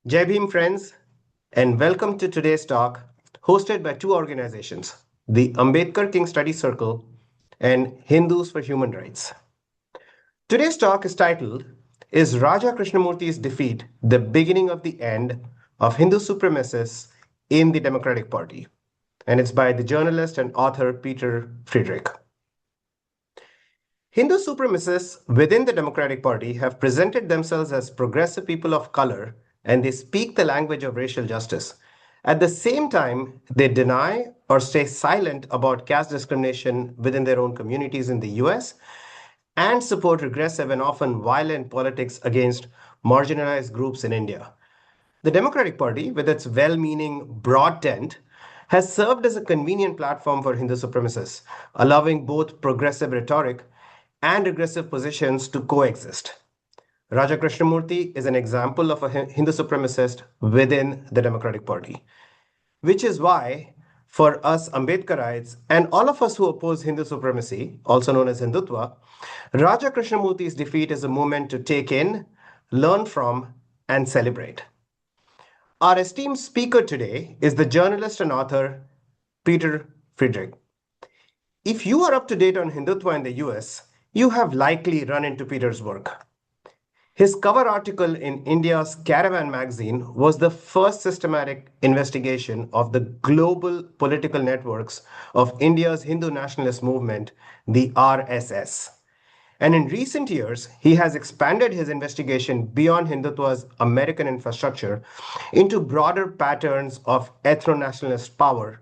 Jai Bhim, friends, and welcome to today's talk hosted by two organizations, the Ambedkar King Study Circle and Hindus for Human Rights. Today's talk is titled, Is Raja Krishnamoorthi's Defeat the Beginning of the End of Hindu Supremacists in the Democratic Party? And it's by the journalist and author Pieter Friedrich. Hindu supremacists within the Democratic Party have presented themselves as progressive people of color, and they speak the language of racial justice. At the same time, they deny or stay silent about caste discrimination within their own communities in the US and support regressive and often violent politics against marginalized groups in India. The Democratic Party, with its well-meaning broad tent, has served as a convenient platform for Hindu supremacists, allowing both progressive rhetoric and regressive positions to coexist. Raja Krishnamoorthi is an example of a Hindu supremacist within the Democratic Party, which is why, for us Ambedkarites and all of us who oppose Hindu supremacy, also known as Hindutva, Raja Krishnamoorthi's defeat is a moment to take in, learn from, and celebrate. Our esteemed speaker today is the journalist and author Pieter Friedrich. If you are up to date on Hindutva in the US, you have likely run into Peter's work. His cover article in India's Caravan magazine was the first systematic investigation of the global political networks of India's Hindu Nationalist movement, the RSS. And in recent years, he has expanded his investigation beyond Hindutva's American infrastructure into broader patterns of ethno-nationalist power,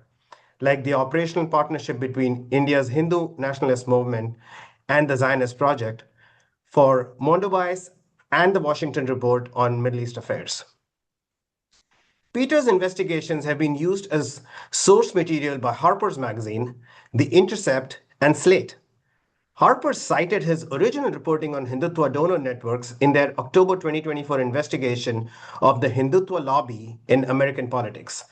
like the operational partnership between India's Hindu nationalist movement and the Zionist Project for Mondobai's and the Washington Report on Middle East Affairs. Peter's investigations have been used as source material by Harper's magazine, The Intercept and Slate. Harper cited his original reporting on Hindutva donor networks in their October 2024 investigation of the Hindutva lobby in American politics.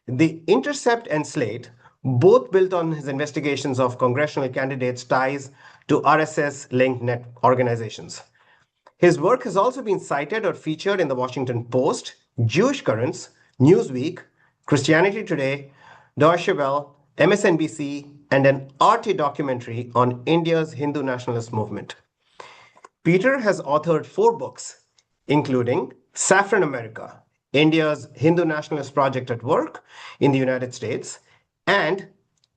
The Intercept and Slate both built on his investigations of congressional candidates' ties to RSS-linked net organizations. His work has also been cited or featured in the Washington Post, Jewish Currents, Newsweek, Christianity Today, Deutsche Welle, MSNBC, and an Arte documentary on India's Hindu nationalist movement. Peter has authored 4 books, including Saffron America, India's Hindu Nationalist Project at Work in the United States, and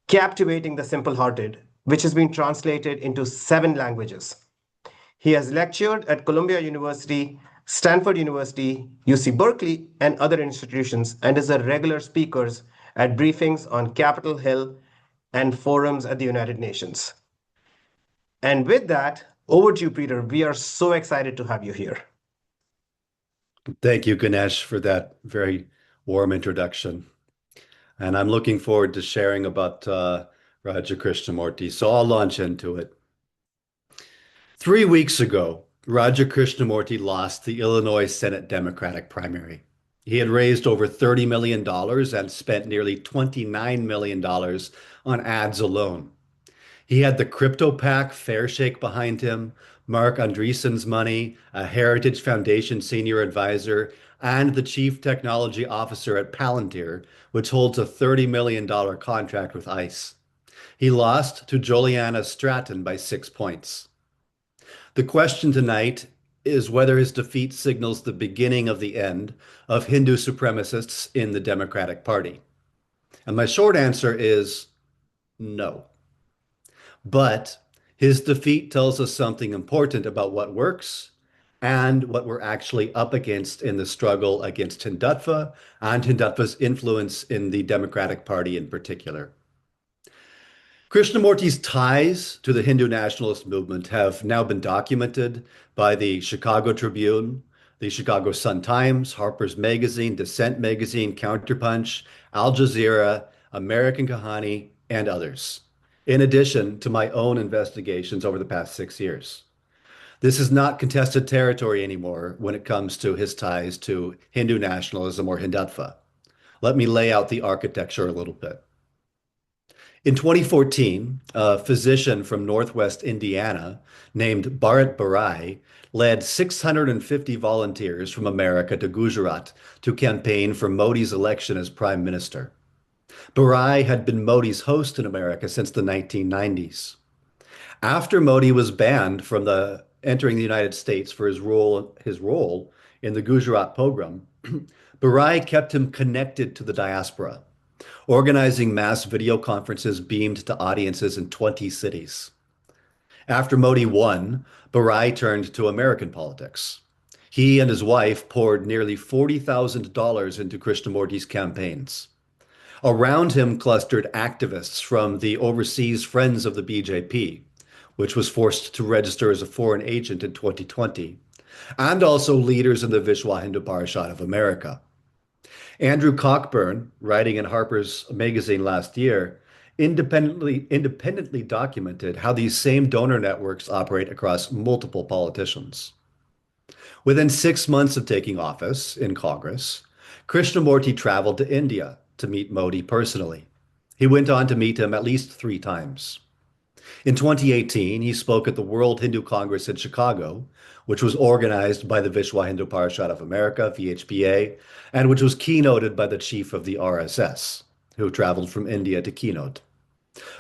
Captivating the Simple-Hearted, which has been translated into 7 languages. He has lectured at Columbia University, Stanford University, UC Berkeley, and other institutions, and is a regular speaker at briefings on Capitol Hill and forums at the United Nations. And with that, over to you, Peter. We are so excited to have you here. Thank you, Ganesh, for that very warm introduction. And I'm looking forward to sharing about Raja Krishnamoorthi, so I'll launch into it. 3 weeks ago, Raja Krishnamoorthi lost the Illinois Senate Democratic primary. He had raised over $30 million and spent nearly $29 million on ads alone. He had the crypto PAC Fairshake behind him, Mark Andreessen's money, a Heritage Foundation senior advisor, and the chief technology officer at Palantir, which holds a $30 million contract with ICE. He lost to Juliana Stratton by 6 points. The question tonight is whether his defeat signals the beginning of the end of Hindu supremacists in the Democratic Party. And my short answer is no. But his defeat tells us something important about what works and what we're actually up against in the struggle against Hindutva and Hindutva's influence in the Democratic Party in particular. Krishnamurthi's ties to the Hindu nationalist movement have now been documented by the Chicago Tribune, the Chicago Sun-Times, Harper's Magazine, Dissent Magazine, Counterpunch, Al Jazeera, American CoHNA, and others, in addition to my own investigations over the past 6 years. This is not contested territory anymore when it comes to his ties to Hindu nationalism or Hindutva. Let me lay out the architecture a little bit. In 2014, a physician from Northwest Indiana named Bharat Barai led 650 volunteers from America to Gujarat to campaign for Modi's election as prime minister. Barai had been Modi's host in America since the 1990s. After Modi was banned from entering the United States for his role in the Gujarat pogrom, Barai kept him connected to the diaspora, organizing mass video conferences beamed to audiences in 20 cities. After Modi won, Barai turned to American politics. He and his wife poured nearly $40,000 into Krishnamurthi's campaigns. Around him clustered activists from the Overseas Friends of the BJP, which was forced to register as a foreign agent in 2020, and also leaders in the Vishwa Hindu Parishad of America. Andrew Cockburn, writing in Harper's magazine last year, independently documented how these same donor networks operate across multiple politicians. Within 6 months of taking office in Congress, Krishnamurthi traveled to India to meet Modi personally. He went on to meet him at least 3 times. In 2018, he spoke at the World Hindu Congress in Chicago, which was organized by the Vishwa Hindu Parishad of America, VHPA, and which was keynoted by the chief of the RSS, who traveled from India to keynote.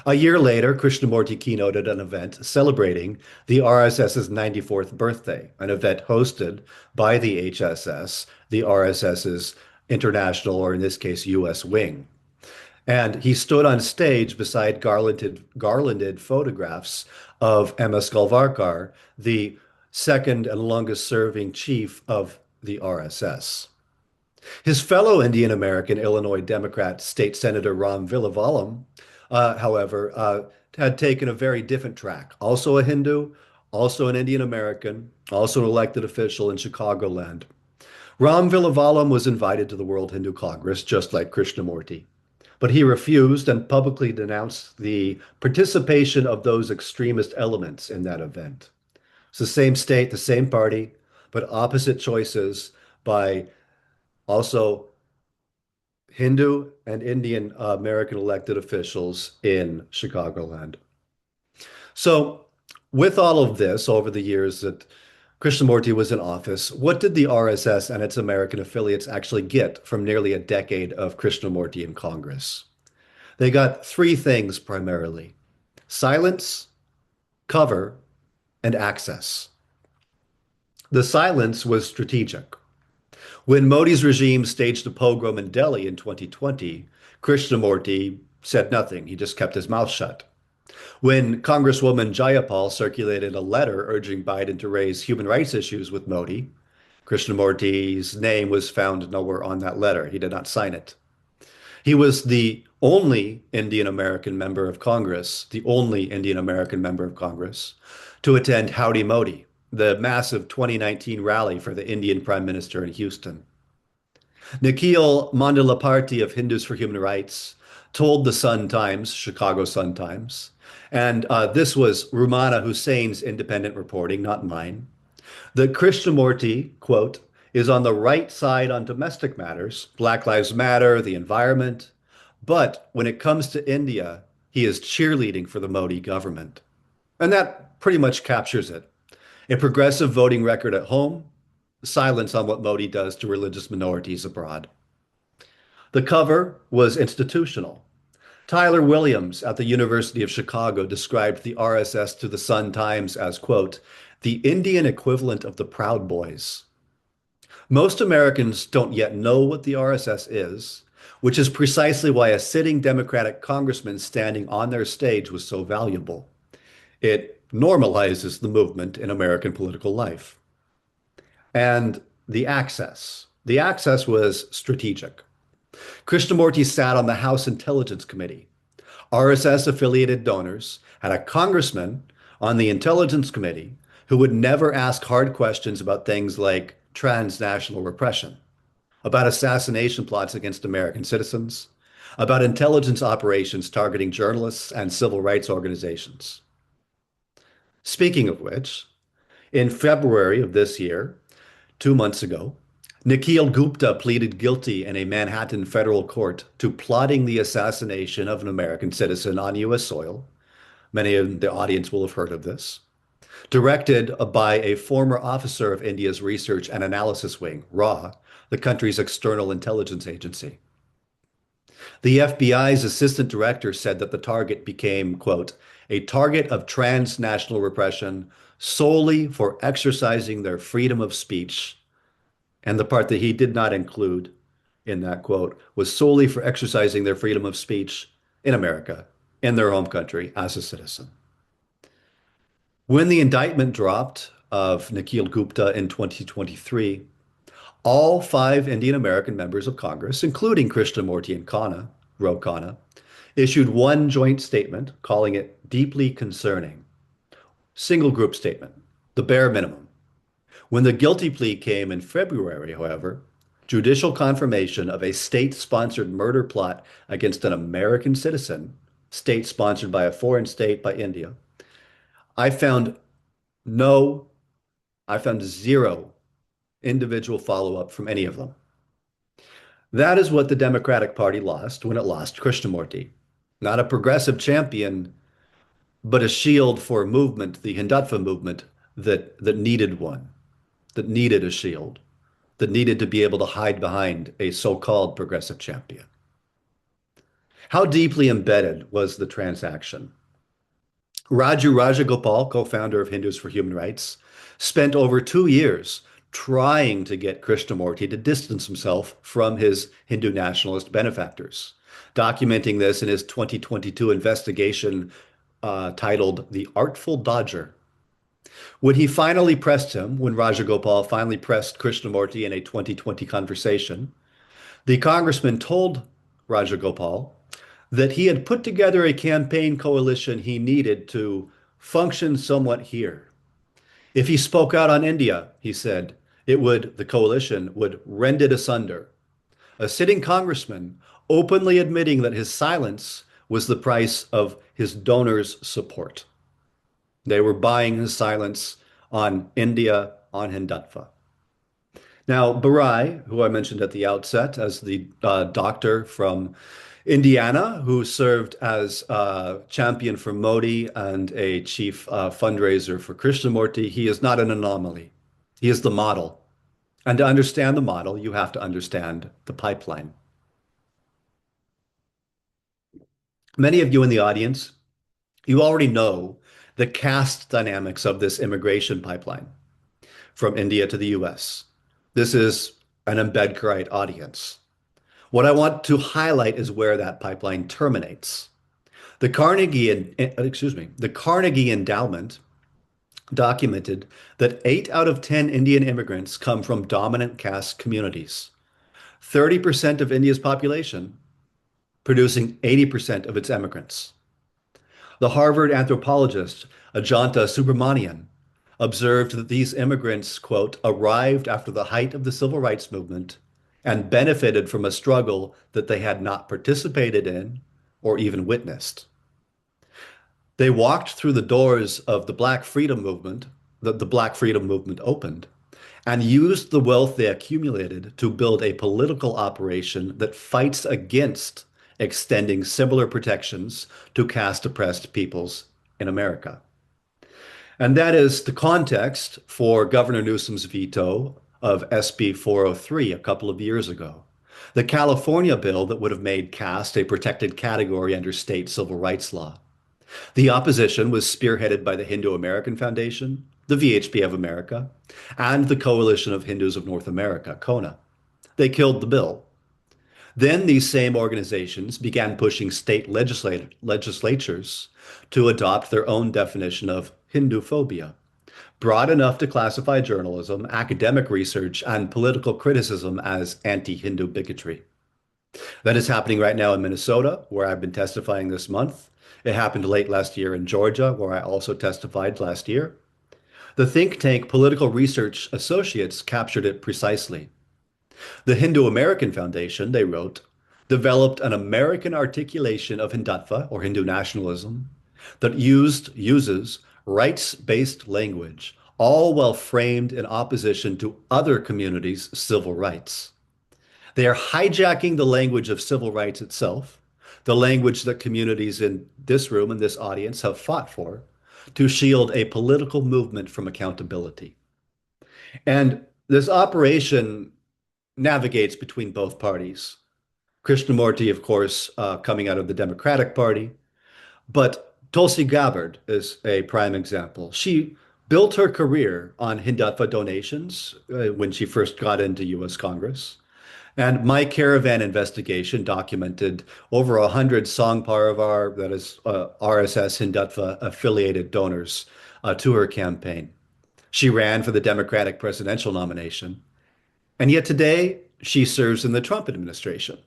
A year later, Krishnamurthi keynoted an event celebrating the RSS's 94th birthday, an event hosted by the HSS, the RSS's international, or in this case, US wing. And he stood on stage beside garlanded photographs of M.S. Golvarkar, the second and longest serving chief of the RSS. His fellow Indian American Illinois Democrat State Senator Ram Villavalam, however, had taken a very different track. Also a Hindu, also an Indian American, also an elected official in Chicagoland. Ram Villavalam was invited to the World Hindu Congress, just like Krishnamurthi. But he refused and publicly denounced the participation of those extremist elements in that event. It's the same state, the same party, but opposite choices by also Hindu and Indian American elected officials in Chicagoland. So with all of this over the years that Krishnamurthi was in office, what did the RSS and its American affiliates actually get from nearly a decade of Krishnamurthi in Congress? They got 3 things primarily: silence, cover, and access. The silence was strategic. When Modi's regime staged a pogrom in Delhi in 2020, Krishnamurthi said nothing. He just kept his mouth shut. When Congresswoman Jayapal circulated a letter urging Biden to raise human rights issues with Modi, Krishnamurthi's name was found nowhere on that letter. He did not sign it. He was the only Indian American member of Congress, to attend Howdy Modi, the massive 2019 rally for the Indian Prime Minister in Houston. Nikhil Mandalaparty of Hindus for Human Rights told the Sun-Times, Chicago Sun-Times, and this was Rumana Hussein's independent reporting, not mine, that Krishnamurthi, quote, is on the right side on domestic matters, Black Lives Matter, the environment, but when it comes to India, he is cheerleading for the Modi government. And that pretty much captures it. A progressive voting record at home, silence on what Modi does to religious minorities abroad. The cover was institutional. Tyler Williams at the University of Chicago described the RSS to the Sun-Times as, quote, the Indian equivalent of the Proud Boys. Most Americans don't yet know what the RSS is, which is precisely why a sitting Democratic congressman standing on their stage was so valuable. It normalizes the movement in American political life. And the access. The access was strategic. Krishnamurthi sat on the House Intelligence Committee. RSS-affiliated donors had a congressman on the Intelligence Committee who would never ask hard questions about things like transnational repression, about assassination plots against American citizens, about intelligence operations targeting journalists and civil rights organizations. Speaking of which, in February of this year, 2 months ago, Nikhil Gupta pleaded guilty in a Manhattan federal court to plotting the assassination of an American citizen on U.S. soil. Many of the audience will have heard of this. Directed by a former officer of India's Research and Analysis Wing, RAW, the country's external intelligence agency. The FBI's assistant director said that the target became, quote, a target of transnational repression solely for exercising their freedom of speech. And the part that he did not include in that quote was solely for exercising their freedom of speech in America, in their home country, as a citizen. When the indictment dropped of Nikhil Gupta in 2023, all 5 Indian American members of Congress, including Krishnamoothi and CoHNA, issued one joint statement calling it deeply concerning. Single group statement, the bare minimum. When the guilty plea came in February, however, judicial confirmation of a state-sponsored murder plot against an American citizen, state-sponsored by a foreign state, by India, I found zero individual follow-up from any of them. That is what the Democratic Party lost when it lost Krishnamoothi. Not a progressive champion, but a shield for a movement, the Hindutva movement, that needed one, that needed a shield, that needed to be able to hide behind a so-called progressive champion. How deeply embedded was the transaction? Rajagopal, co-founder of Hindus for Human Rights, spent over 2 years trying to get Krishnamoothi to distance himself from his Hindu nationalist benefactors, documenting this in his 2022 investigation titled The Artful Dodger. When Rajagopal finally pressed Krishnamoothi in a 2020 conversation, the congressman told Rajagopal that he had put together a campaign coalition he needed to function somewhat here. If he spoke out on India, he said, the coalition would rend it asunder. A sitting congressman openly admitting that his silence was the price of his donors' support. They were buying his silence on India, on Hindutva. Now, Barai, who I mentioned at the outset as the doctor from Indiana, who served as champion for Modi and a chief fundraiser for Krishnamoothi, he is not an anomaly. He is the model. And to understand the model, you have to understand the pipeline. Many of you in the audience, you already know the caste dynamics of this immigration pipeline from India to the US. This is an Ambedkarite audience. What I want to highlight is where that pipeline terminates. The Carnegie Endowment documented that 8 out of 10 Indian immigrants come from dominant caste communities. 30% of India's population producing 80% of its immigrants. The Harvard anthropologist Ajanta Subramanian observed that these immigrants, quote, arrived after the height of the civil rights movement and benefited from a struggle that they had not participated in or even witnessed. They walked through the doors of the Black Freedom Movement that the Black Freedom Movement opened and used the wealth they accumulated to build a political operation that fights against extending similar protections to caste-oppressed peoples in America. And that is the context for Governor Newsom's veto of SB 403 a couple of years ago, the California bill that would have made caste a protected category under state civil rights law. The opposition was spearheaded by the Hindu American Foundation, the VHP of America, and the Coalition of Hindus of North America, CoHNA. They killed the bill. Then these same organizations began pushing state legislatures to adopt their own definition of Hinduphobia, broad enough to classify journalism, academic research, and political criticism as anti-Hindu bigotry. That is happening right now in Minnesota, where I've been testifying this month. It happened late last year in Georgia, where I also testified last year. The think tank Political Research Associates captured it precisely. The Hindu American Foundation, they wrote, developed an American articulation of Hindutva, or Hindu nationalism, that uses rights-based language, all while framed in opposition to other communities' civil rights. They are hijacking the language of civil rights itself, the language that communities in this room and this audience have fought for, to shield a political movement from accountability. And this operation navigates between both parties. Krishnamoothi, of course, coming out of the Democratic Party, but Tulsi Gabbard is a prime example. She built her career on Hindutva donations when she first got into U.S. Congress. And My Caravan investigation documented over 100 Sangh Parivar, that is RSS Hindutva affiliated donors to her campaign. She ran for the Democratic presidential nomination. And yet today, she serves in the Trump administration.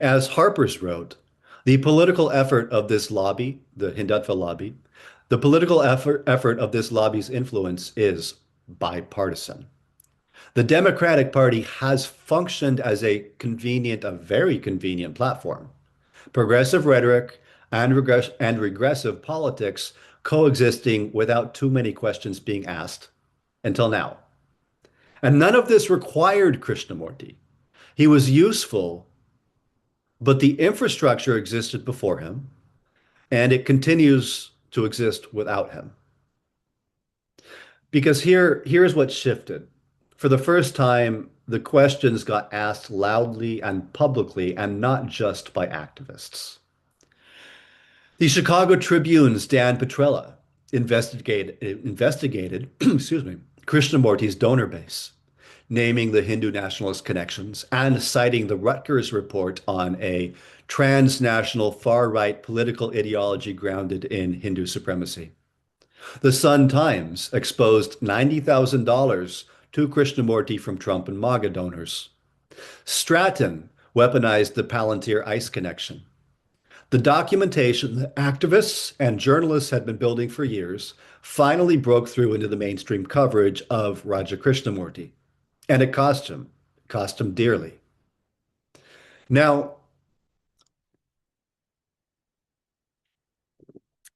As Harper's wrote, the political effort of this lobby, the Hindutva lobby, the political effort of this lobby's influence is bipartisan. The Democratic Party has functioned as a very convenient platform. Progressive rhetoric and regressive politics coexisting without too many questions being asked until now. And none of this required Krishnamoothi. He was useful, but the infrastructure existed before him, and it continues to exist without him. Because here's what shifted. For the first time, the questions got asked loudly and publicly, and not just by activists. The Chicago Tribune's Dan Petrella investigated excuse me, Krishnamurthi's donor base, naming the Hindu nationalist connections and citing the Rutgers report on a transnational far-right political ideology grounded in Hindu supremacy. The Sun Times exposed $90,000 to Krishnamoothi from Trump and MAGA donors. Stratton weaponized the Palantir ICE connection. The documentation that activists and journalists had been building for years finally broke through into the mainstream coverage of Raja Krishnamoorthi, and it cost him dearly. Now,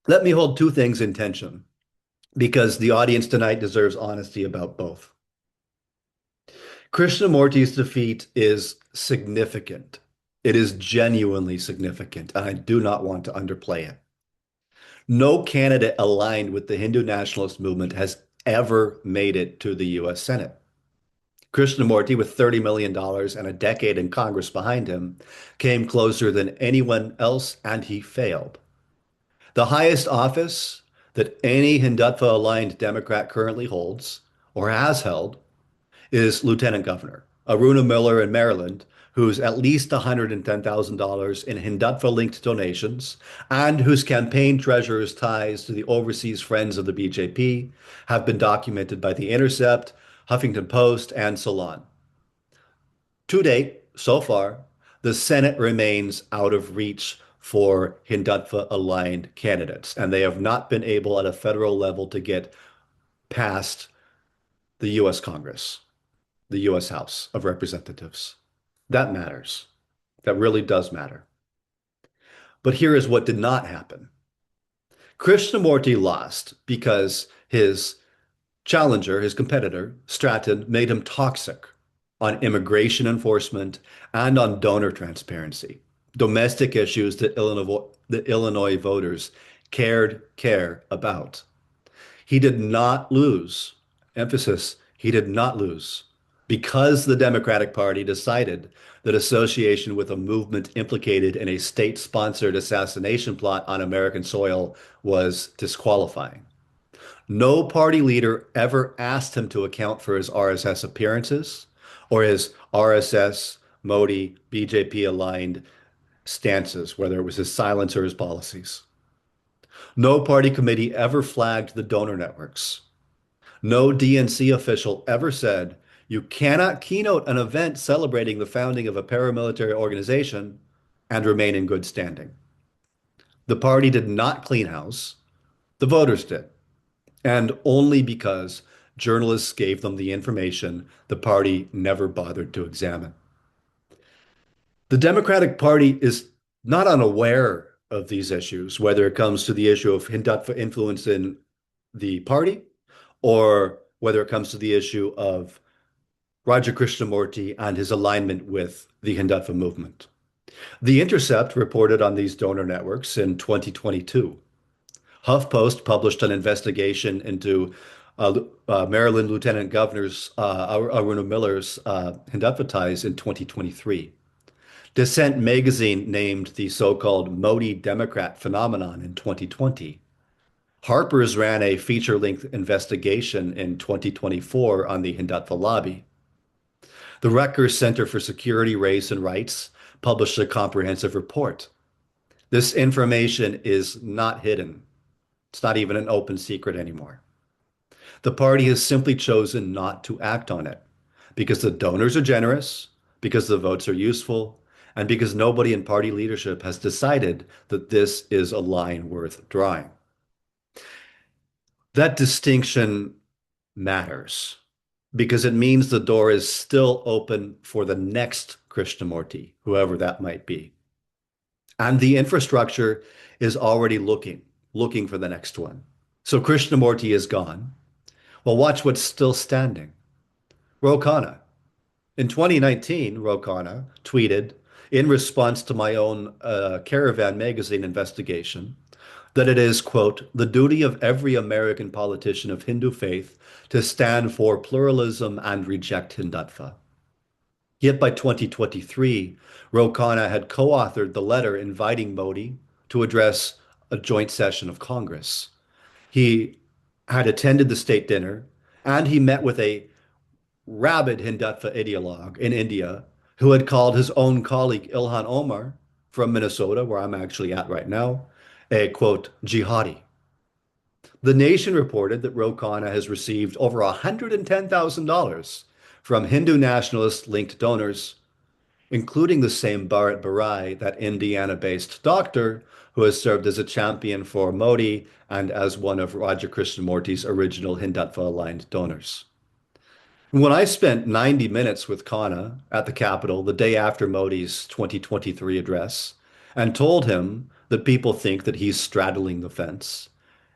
let me hold two things in tension, because the audience tonight deserves honesty about both. Krishnamurthi's defeat is significant. It is genuinely significant, and I do not want to underplay it. No candidate aligned with the Hindu nationalist movement has ever made it to the U.S. Senate. Krishnamoothi, with $30 million and a decade in Congress behind him, came closer than anyone else, and he failed. The highest office that any Hindutva-aligned Democrat currently holds, or has held, is Lieutenant Governor. Aruna Miller in Maryland, who's at least $110,000 in Hindutva-linked donations, and whose campaign treasurer's ties to the overseas friends of the BJP have been documented by The Intercept, Huffington Post, and Salon. To date, so far, the Senate remains out of reach for Hindutva-aligned candidates, and they have not been able at a federal level to get past the U.S. Congress, the U.S. House of Representatives. That matters. That really does matter. But here is what did not happen. Krishnamoothi lost because his challenger, his competitor, Stratton, made him toxic on immigration enforcement and on donor transparency, domestic issues that Illinois voters care about. He did not lose, emphasis, he did not lose, because the Democratic Party decided that association with a movement implicated in a state-sponsored assassination plot on American soil was disqualifying. No party leader ever asked him to account for his RSS appearances or his RSS, Modi, BJP-aligned stances, whether it was his silence or his policies. No party committee ever flagged the donor networks. No DNC official ever said, you cannot keynote an event celebrating the founding of a paramilitary organization and remain in good standing. The party did not clean house. The voters did. And only because journalists gave them the information the party never bothered to examine. The Democratic Party is not unaware of these issues, whether it comes to the issue of Hindutva influence in the party or whether it comes to the issue of Raja Krishnamoorthi and his alignment with the Hindutva movement. The Intercept reported on these donor networks in 2022. HuffPost published an investigation into Maryland Lieutenant Governor's Aruna Miller's Hindutva ties in 2023. Dissent magazine named the so-called Modi Democrat phenomenon in 2020. Harper's ran a feature-length investigation in 2024 on the Hindutva lobby. The Rutgers Center for Security, Race, and Rights published a comprehensive report. This information is not hidden. It's not even an open secret anymore. The party has simply chosen not to act on it because the donors are generous, because the votes are useful, and because nobody in party leadership has decided that this is a line worth drawing. That distinction matters because it means the door is still open for the next Krishnamoothi, whoever that might be. And the infrastructure is already looking for the next one. So Krishnamoothi is gone. Well, watch what's still standing. Ro Khanna. In 2019, Ro Khanna tweeted in response to my own Caravan magazine investigation that it is, quote, the duty of every American politician of Hindu faith to stand for pluralism and reject Hindutva. Yet by 2023, Ro Khanna had co-authored the letter inviting Modi to address a joint session of Congress. He had attended the state dinner, and he met with a rabid Hindutva ideologue in India who had called his own colleague Ilhan Omar from Minnesota, where I'm actually at right now, a, quote, jihadi. The Nation reported that Ro Khanna has received over $110,000 from Hindu Nationalist linked donors, including the same Bharat Barai, that Indiana-based doctor who has served as a champion for Modi and as one of Raja Krishnamoorthi's original Hindutva-aligned donors. When I spent 90 minutes with Khanna at the Capitol the day after Modi's 2023 address and told him that people think that he's straddling the fence,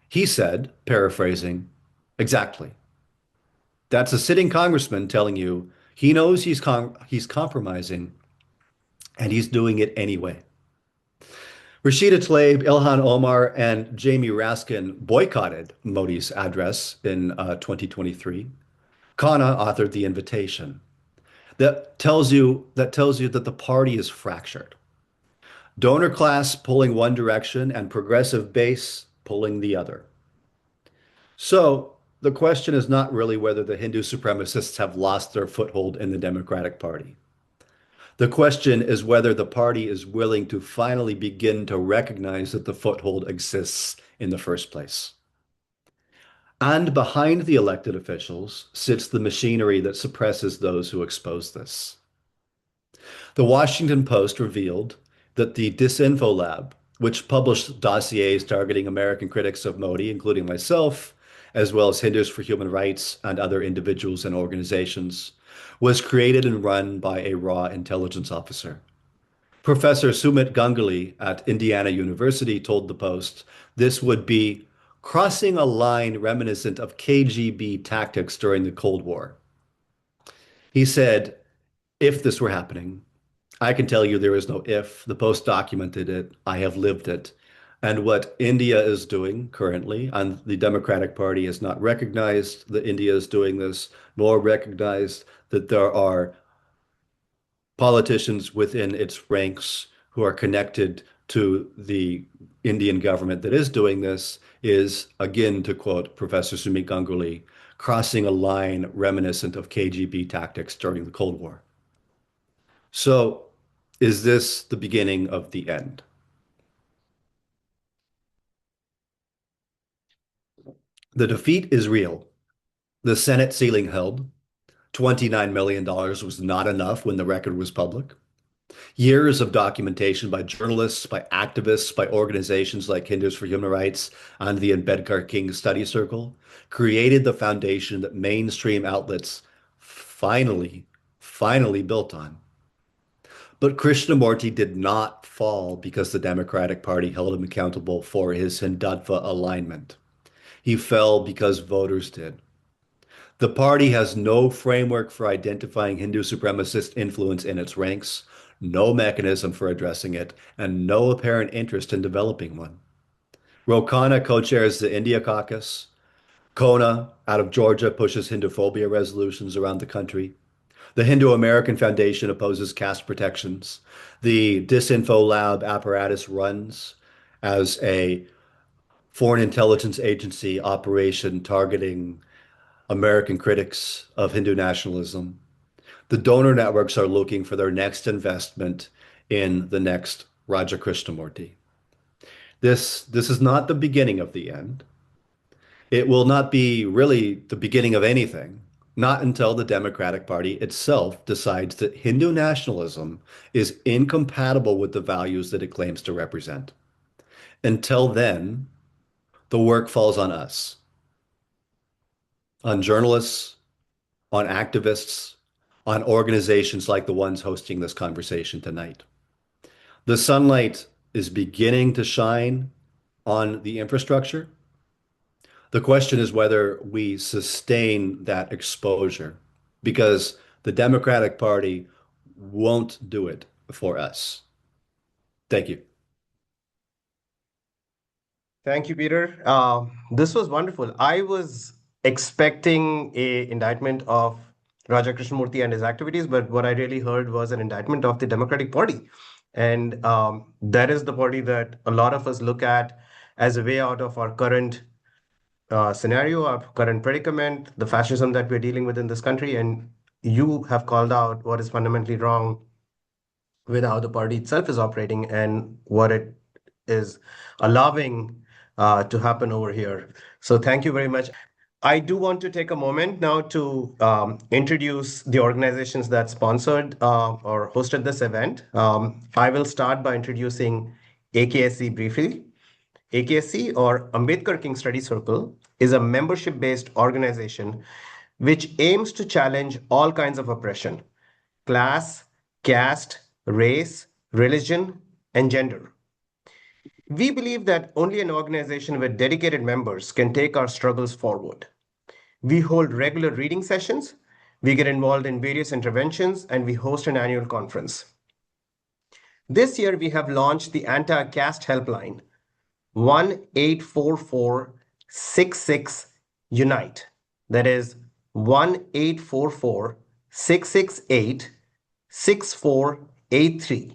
he said, paraphrasing, exactly. That's a sitting congressman telling you he knows he's compromising and he's doing it anyway. Rashida Tlaib, Ilhan Omar, and Jamie Raskin boycotted Modi's address in 2023. Khanna authored the invitation that tells you that the party is fractured. Donor class pulling one direction and progressive base pulling the other. So the question is not really whether the Hindu supremacists have lost their foothold in the Democratic Party. The question is whether the party is willing to finally begin to recognize that the foothold exists in the first place. And behind the elected officials sits the machinery that suppresses those who expose this. The Washington Post revealed that the Disinfo Lab, which published dossiers targeting American critics of Modi, including myself, as well as Hindus for Human Rights and other individuals and organizations, was created and run by a raw intelligence officer. Professor Sumit Ganguly at Indiana University told the Post this would be crossing a line reminiscent of KGB tactics during the Cold War. He said, if this were happening, I can tell you there is no if. The Post documented it. I have lived it. And what India is doing currently, and the Democratic Party has not recognized that India is doing this, nor recognized that there are politicians within its ranks who are connected to the Indian government that is doing this, is, again, to quote Professor Sumit Ganguly, crossing a line reminiscent of KGB tactics during the Cold War. So, is this the beginning of the end? The defeat is real. The Senate ceiling held. $29 million was not enough when the record was public. Years of documentation by journalists, by activists, by organizations like Hindus for Human Rights and the Ambedkar King Study Circle created the foundation that mainstream outlets finally built on. But Krishnamoothi did not fall because the Democratic Party held him accountable for his Hindutva alignment. He fell because voters did. The party has no framework for identifying Hindu supremacist influence in its ranks, no mechanism for addressing it, and no apparent interest in developing one. Ro Khanna co-chairs the India caucus. CoHNA out of Georgia pushes Hinduphobia resolutions around the country. The Hindu American Foundation opposes caste protections. The Disinfo Lab apparatus runs as a foreign intelligence agency operation targeting American critics of Hindu nationalism. The donor networks are looking for their next investment in the next Raja Krishnamoorthi. This is not the beginning of the end. It will not be really the beginning of anything, not until the Democratic Party itself decides that Hindu nationalism is incompatible with the values that it claims to represent. Until then, the work falls on us, on journalists, on activists, on organizations like the ones hosting this conversation tonight. The sunlight is beginning to shine on the infrastructure. The question is whether we sustain that exposure, because the Democratic Party won't do it for us. Thank you. Thank you, Peter. This was wonderful. I was expecting a indictment of Raja Krishnamoorthi and his activities, but what I really heard was an indictment of the Democratic Party. And that is the party that a lot of us look at as a way out of our current scenario, our current predicament, the fascism that we're dealing with in this country. And you have called out what is fundamentally wrong with how the party itself is operating and what it is allowing to happen over here. So thank you very much. I do want to take a moment now to introduce the organizations that sponsored or hosted this event. I will start by introducing AKSC briefly. AKSC, or Ambedkar King Study Circle, is a membership-based organization which aims to challenge all kinds of oppression: class, caste, race, religion, and gender. We believe that only an organization with dedicated members can take our struggles forward. We hold regular reading sessions, we get involved in various interventions, and we host an annual conference. This year, we have launched the Anti-Caste Helpline, 1-844-66-UNITE. That is 1-844-668-6483.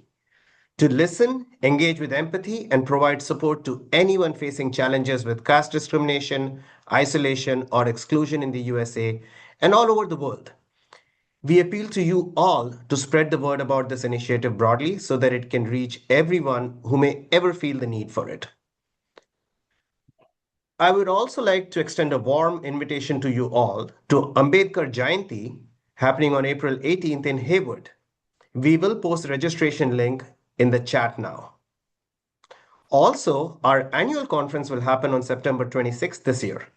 To listen, engage with empathy, and provide support to anyone facing challenges with caste discrimination, isolation, or exclusion in the USA and all over the world. We appeal to you all to spread the word about this initiative broadly so that it can reach everyone who may ever feel the need for it. I would also like to extend a warm invitation to you all to Ambedkar Jayanti, happening on April 18th in Hayward. We will post registration link in the chat now. Also, our annual conference will happen on September 26th this year.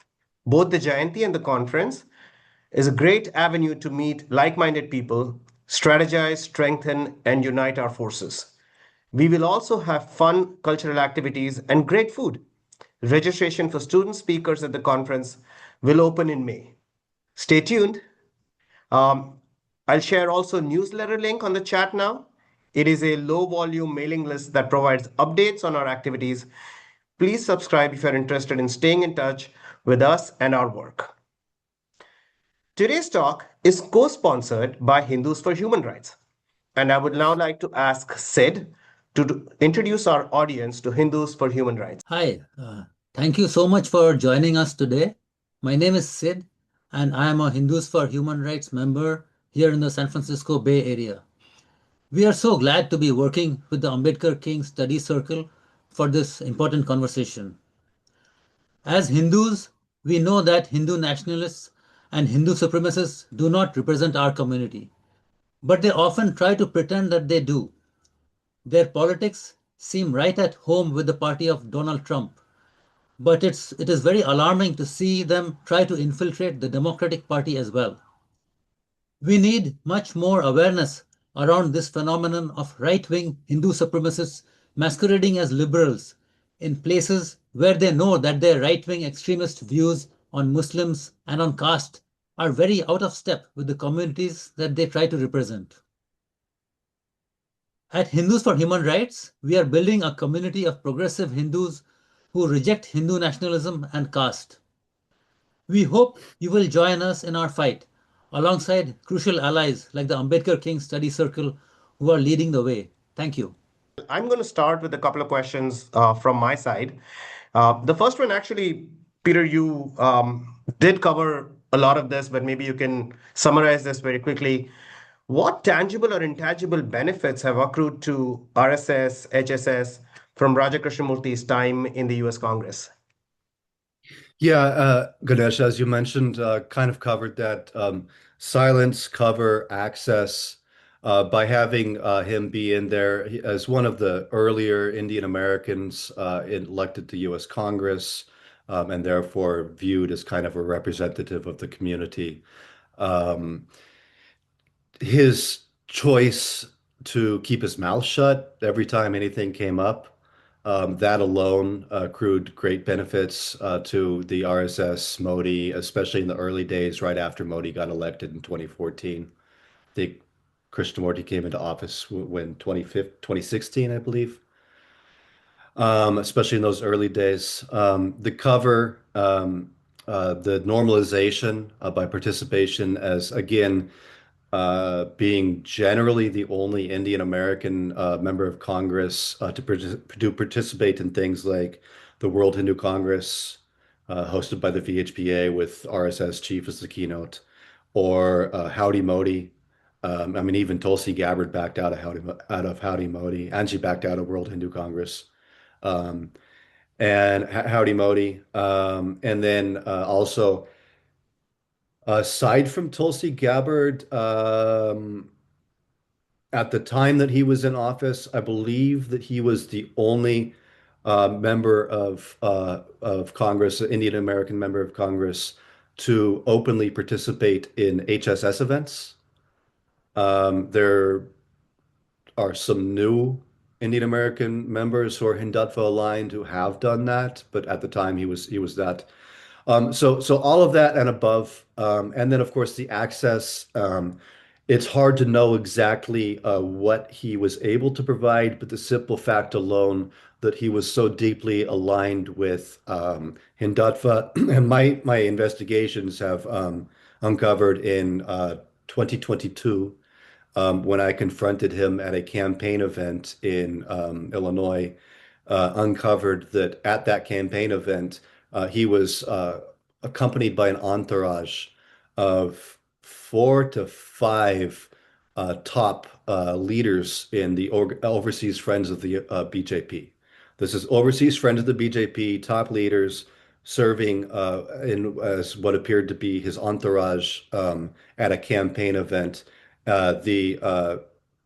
Both the Jayanti and the conference is a great avenue to meet like-minded people, strategize, strengthen, and unite our forces. We will also have fun cultural activities and great food. Registration for student speakers at the conference will open in May. Stay tuned. I'll share also newsletter link on the chat now. It is a low volume mailing list that provides updates on our activities. Please subscribe if you're interested in staying in touch with us and our work. Today's talk is co-sponsored by Hindus for Human Rights. And I would now like to ask Sid to introduce our audience to Hindus for Human Rights. Hi, thank you so much for joining us today. My name is Sid, and I am a Hindus for Human Rights member here in the San Francisco Bay Area. We are so glad to be working with the Ambedkar King Study Circle for this important conversation. As Hindus, we know that Hindu nationalists and Hindu supremacists do not represent our community, but they often try to pretend that they do. Their politics seem right at home with the party of Donald Trump, but it is very alarming to see them try to infiltrate the Democratic Party as well. We need much more awareness around this phenomenon of right-wing Hindu supremacists masquerading as liberals in places where they know that their right-wing extremist views on Muslims and on caste are very out of step with the communities that they try to represent. At Hindus for Human Rights, we are building a community of progressive Hindus who reject Hindu nationalism and caste. We hope you will join us in our fight alongside crucial allies like the Ambedkar King Study Circle who are leading the way. Thank you. I'm going to start with a couple of questions from my side. The first one, actually, Peter, you did cover a lot of this, but maybe you can summarize this very quickly. What tangible or intangible benefits have accrued to RSS, HSS from Raja Krishnamoorthi's time in the US Congress? Yeah, Ganesh, as you mentioned, kind of covered that silence, cover, access, by having him be in there as one of the earlier Indian Americans elected to U.S. Congress, and therefore viewed as kind of a representative of the community. Um, his choice to keep his mouth shut every time anything came up, that alone accrued great benefits to the RSS Modi, especially in the early days right after Modi got elected in 2014. I think Krishnamoothi came into office when 2016, I believe, especially in those early days. The cover, the normalization by participation as, again, being generally the only Indian American member of Congress to participate in things like the World Hindu Congress, hosted by the VHPA with RSS chief as the keynote, or Howdy Modi. I mean, even Tulsi Gabbard backed out of Howdy Modi, and she backed out of World Hindu Congress. Um, and Howdy Modi, and then also. Aside from Tulsi Gabbard, at the time that he was in office, I believe that he was the only member of Congress, Indian American member of Congress, to openly participate in HSS events. There are some new Indian American members who are Hindutva aligned who have done that, but at the time he was that. So all of that and above, and then of course the access. It's hard to know exactly what he was able to provide, but the simple fact alone that he was so deeply aligned with Hindutva, and my investigations have uncovered in 2022 when I confronted him at a campaign event in Illinois, uncovered that at that campaign event, he was accompanied by an entourage of 4 to 5 top leaders in the Overseas Friends of the BJP. This is Overseas Friends of the BJP, top leaders serving as what appeared to be his entourage at a campaign event. The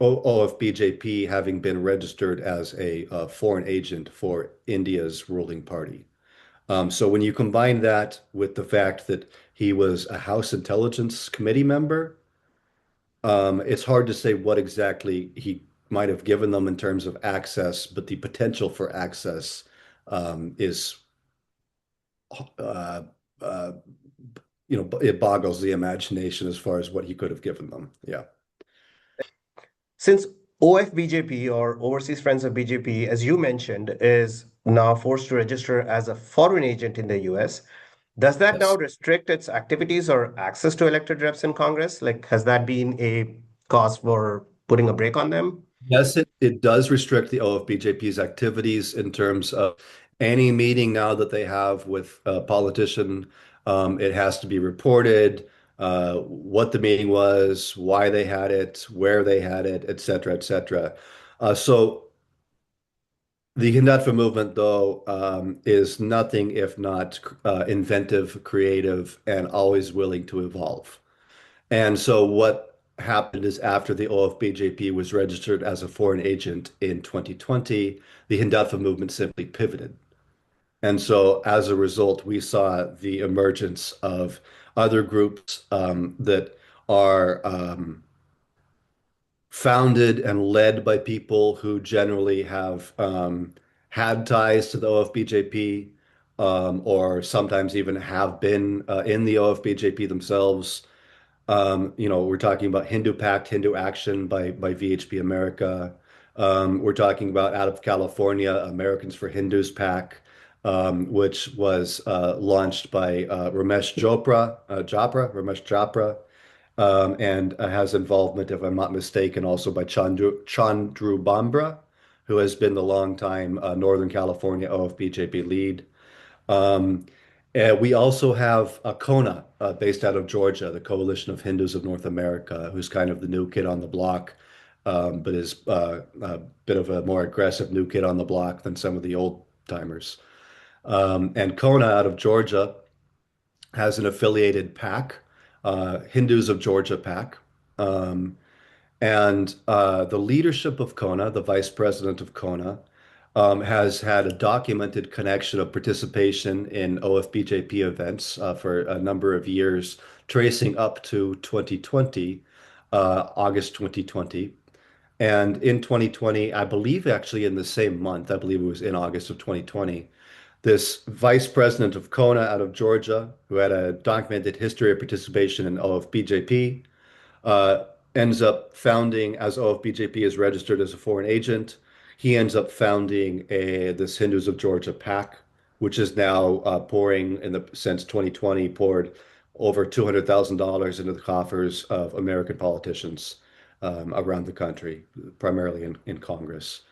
OFBJP having been registered as a foreign agent for India's ruling party. So when you combine that with the fact that he was a House Intelligence Committee member, it's hard to say what exactly he might have given them in terms of access, but the potential for access is, uh, uh, it boggles the imagination as far as what he could have given them. Yeah. Since OFBJP or Overseas Friends of BJP, as you mentioned, is now forced to register as a foreign agent in the US, does that now Yes. restrict its activities or access to elected reps in Congress? Like, has that been a cause for putting a brake on them? Yes, it does restrict the OFBJP's activities in terms of any meeting now that they have with a politician. It has to be reported, what the meeting was, why they had it, where they had it, et cetera, et cetera. So the Hindutva movement, though, is nothing if not inventive, creative, and always willing to evolve. And so what happened is after the OFBJP was registered as a foreign agent in 2020, the Hindutva movement simply pivoted. And so as a result, we saw the emergence of other groups that are founded and led by people who generally have had ties to the OFBJP, or sometimes even have been in the OFBJP themselves. We're talking about Hindu Pact, Hindu Action by VHP America. We're talking about out of California, Americans for Hindus PAC, which was launched by Ramesh Chopra, and has involvement, if I'm not mistaken, also by Chandru Bambra, who has been the longtime Northern California OFBJP lead. We also have CoHNA, based out of Georgia, the Coalition of Hindus of North America, who's kind of the new kid on the block, but is a bit of a more aggressive new kid on the block than some of the old timers. And CoHNA out of Georgia has an affiliated PAC, Hindus of Georgia PAC. And the leadership of CoHNA, the vice president of CoHNA, has had a documented connection of participation in OFBJP events for a number of years, tracing up to 2020, August 2020. And in 2020, I believe actually in the same month, I believe it was in August of 2020, this vice president of CoHNA out of Georgia, who had a documented history of participation in OFBJP, uh, ends up founding, as OFBJP is registered as a foreign agent, he ends up founding this Hindus of Georgia PAC, which is now pouring since 2020 poured over $200,000 into the coffers of American politicians around the country, primarily in Congress.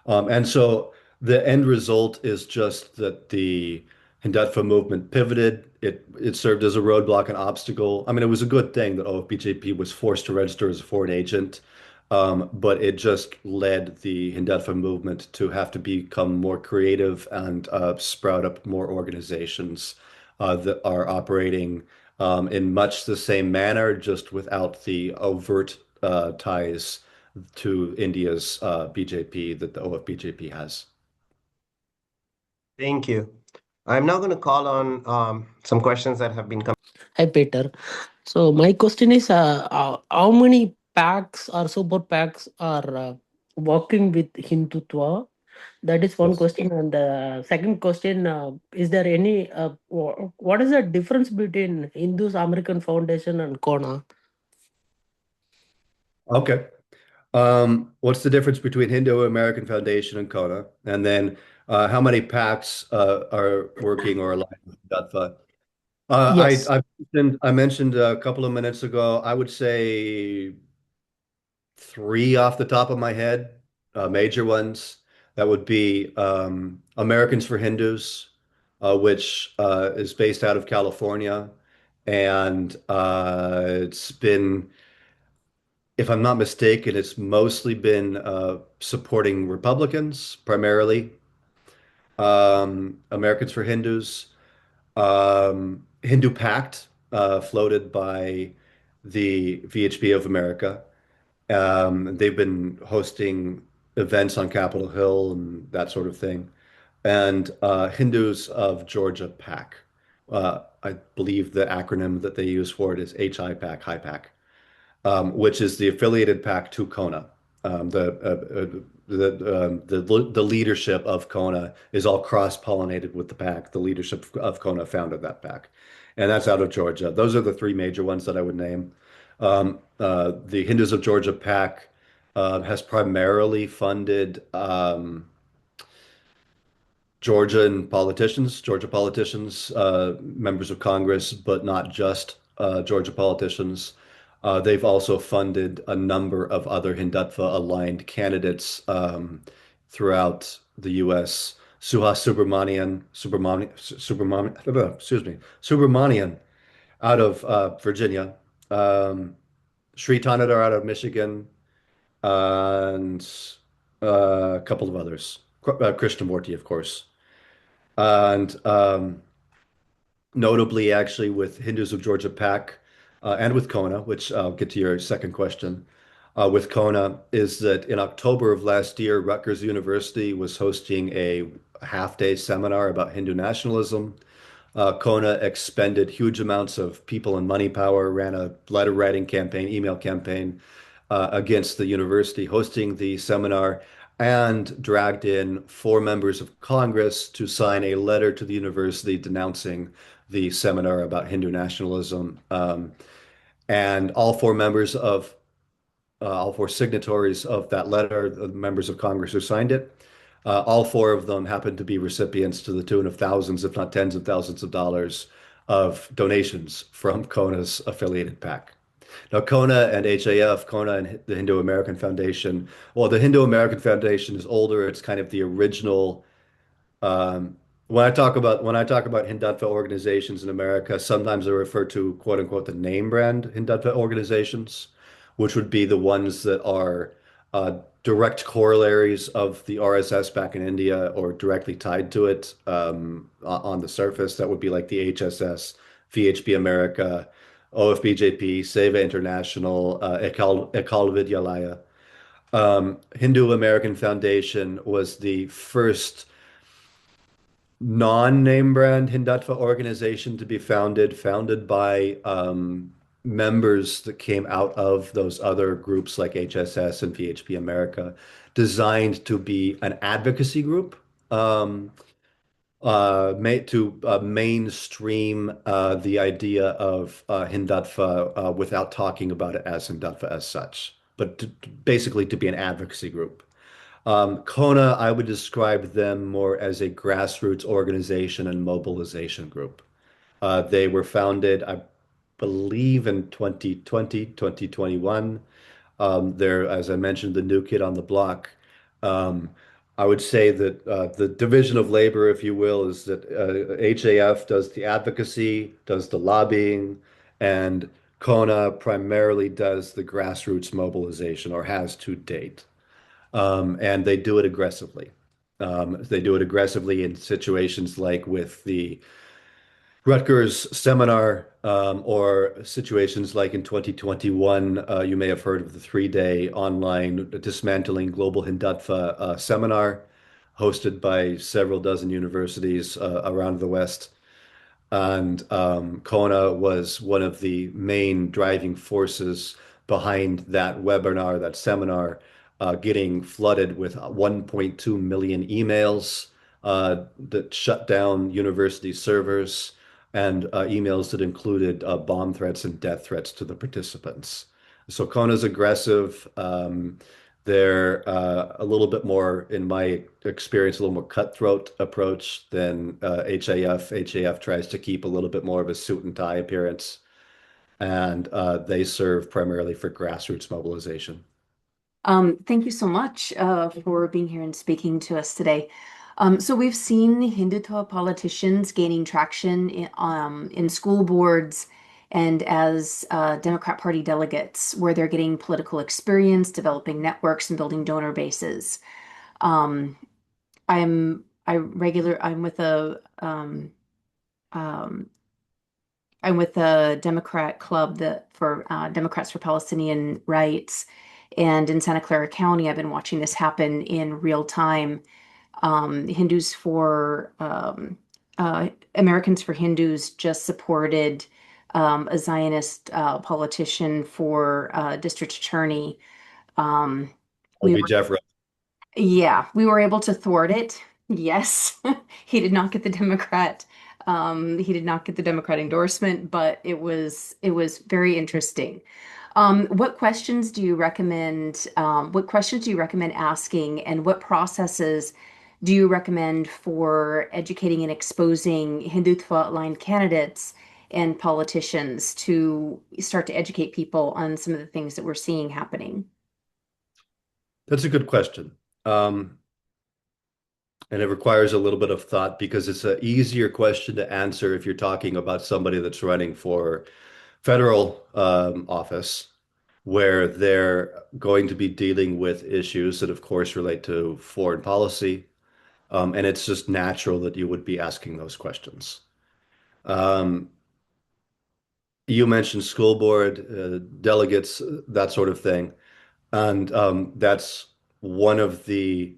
And so the end result is just that the Hindutva movement pivoted. It served as a roadblock, an obstacle. I mean, it was a good thing that OFBJP was forced to register as a foreign agent, but it just led the Hindutva movement to have to become more creative and sprout up more organizations that are operating in much the same manner, just without the overt ties to India's BJP that the OFBJP has. Thank you. I'm now going to call on some questions that have been coming. Hi, Peter. So my question is, how many PACs or super PACs are working with Hindutva? That is one Yes. question. And the second question, is there any, what is the difference between Hindus American Foundation and CoHNA? Okay. What's the difference between Hindu American Foundation and CoHNA? And then how many PACs are working or aligned with Hindutva? Yes. I mentioned a couple of minutes ago, I would say three off the top of my head, major ones. That would be Americans for Hindus, which is based out of California. And it's been, if I'm not mistaken, it's mostly been supporting Republicans primarily. Americans for Hindus, Hindu Pact, floated by the VHP of America. They've been hosting events on Capitol Hill and that sort of thing. And Hindus of Georgia PAC. I believe the acronym that they use for it is HIPAC, HIPAC, which is the affiliated PAC to CoHNA. The leadership of CoHNA is all cross-pollinated with the PAC. The leadership of CoHNA founded that PAC, and that's out of Georgia. Those are the three major ones that I would name. The Hindus of Georgia PAC has primarily funded Georgia politicians, members of Congress, but not just Georgia politicians. They've also funded a number of other Hindutva aligned candidates throughout the U.S. Subramanian out of Virginia, Sri Thanadar out of Michigan, and a couple of others. Krishnamoothi, of course. And notably, actually, with Hindus of Georgia PAC and with CoHNA, which I'll get to your second question, with CoHNA, is that in October of last year, Rutgers University was hosting a half-day seminar about Hindu nationalism. CoHNA expended huge amounts of people and money power, ran a letter writing campaign, email campaign against the university hosting the seminar, and dragged in 4 members of Congress to sign a letter to the university denouncing the seminar about Hindu nationalism. And all 4 signatories of that letter, the members of Congress who signed it, all 4 of them happened to be recipients to the tune of thousands, if not tens of thousands of dollars of donations from CoHNA's affiliated PAC. Now, CoHNA and HAF, CoHNA and the Hindu American Foundation, well, the Hindu American Foundation is older. It's kind of the original. When I talk about Hindutva organizations in America, sometimes I refer to quote unquote the name brand Hindutva organizations, which would be the ones that are direct corollaries of the RSS back in India or directly tied to it on the surface. That would be like the HSS, VHP America, OFBJP, Seva International, Ekal Vidyalaya. Hindu American Foundation was the first non-name brand Hindutva organization to be founded by members that came out of those other groups like HSS and VHP America, designed to be an advocacy group, made to mainstream the idea of Hindutva without talking about it as Hindutva as such, but basically to be an advocacy group. CoHNA, I would describe them more as a grassroots organization and mobilization group. They were founded, I believe, in 2020, 2021. They're, as I mentioned, the new kid on the block. I would say that the division of labor, if you will, is that HAF does the advocacy, does the lobbying, and CoHNA primarily does the grassroots mobilization, or has to date. And they do it aggressively. They do it aggressively in situations like with the Rutgers seminar, or situations like in 2021, you may have heard of the 3-day online Dismantling Global Hindutva seminar hosted by several dozen universities around the West. And CoHNA was one of the main driving forces behind that webinar, that seminar, getting flooded with 1.2 million emails that shut down university servers, and emails that included bomb threats and death threats to the participants. So CoHNA's aggressive. They're a little bit more, in my experience, a little more cutthroat approach than HAF. HAF tries to keep a little bit more of a suit and tie appearance, and they serve primarily for grassroots mobilization. Thank you so much for being here and speaking to us today. So we've seen Hindutva politicians gaining traction in school boards and as Democrat Party delegates, where they're getting political experience, developing networks, and building donor bases. I'm with a Democrat club for Democrats for Palestinian Rights, and in Santa Clara County, I've been watching this happen in real time. Hindus for Americans for Hindus just supported a Zionist politician for district attorney. We were able to thwart it. Yes, he did not get the Democrat. He did not get the Democrat endorsement, but it was very interesting. What questions do you recommend? What questions do you recommend asking, and what processes do you recommend for educating and exposing Hindutva-aligned candidates and politicians to start to educate people on some of the things that we're seeing happening? That's a good question. And it requires a little bit of thought, because it's an easier question to answer if you're talking about somebody that's running for federal office, where they're going to be dealing with issues that, of course, relate to foreign policy. And it's just natural that you would be asking those questions. You mentioned school board delegates, that sort of thing. And that's one of the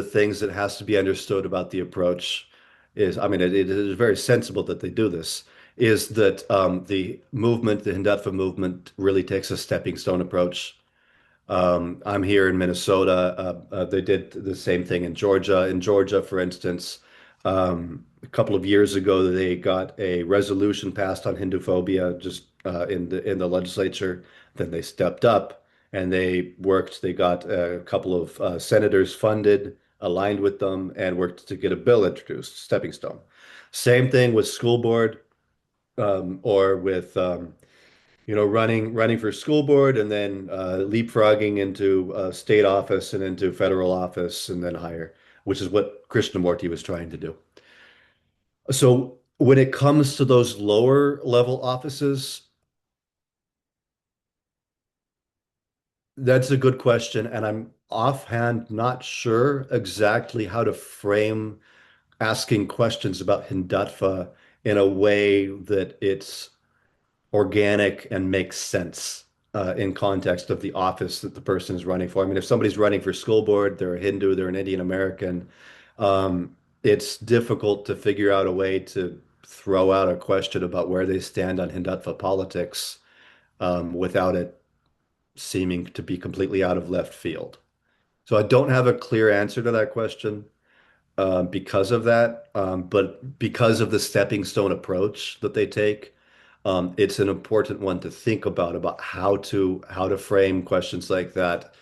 things that has to be understood about the approach is, I mean, it is very sensible that they do this, is that the Hindutva movement really takes a stepping stone approach. I'm here in Minnesota. They did the same thing in Georgia. In Georgia, for instance, a couple of years ago, they got a resolution passed on Hinduphobia just in the legislature. Then they stepped up and they worked. They got a couple of senators funded, aligned with them, and worked to get a bill introduced, stepping stone. Same thing with school board or with running for school board and then leapfrogging into state office and into federal office and then higher, which is what Krishnamoothi was trying to do. So when it comes to those lower level offices, that's a good question, and I'm offhand not sure exactly how to frame asking questions about Hindutva in a way that it's organic and makes sense in context of the office that the person is running for. I mean, if somebody's running for school board, they're a Hindu, they're an Indian American, it's difficult to figure out a way to throw out a question about where they stand on Hindutva politics without it seeming to be completely out of left field. So I don't have a clear answer to that question because of that, but because of the stepping stone approach that they take, it's an important one to think about how to frame questions like that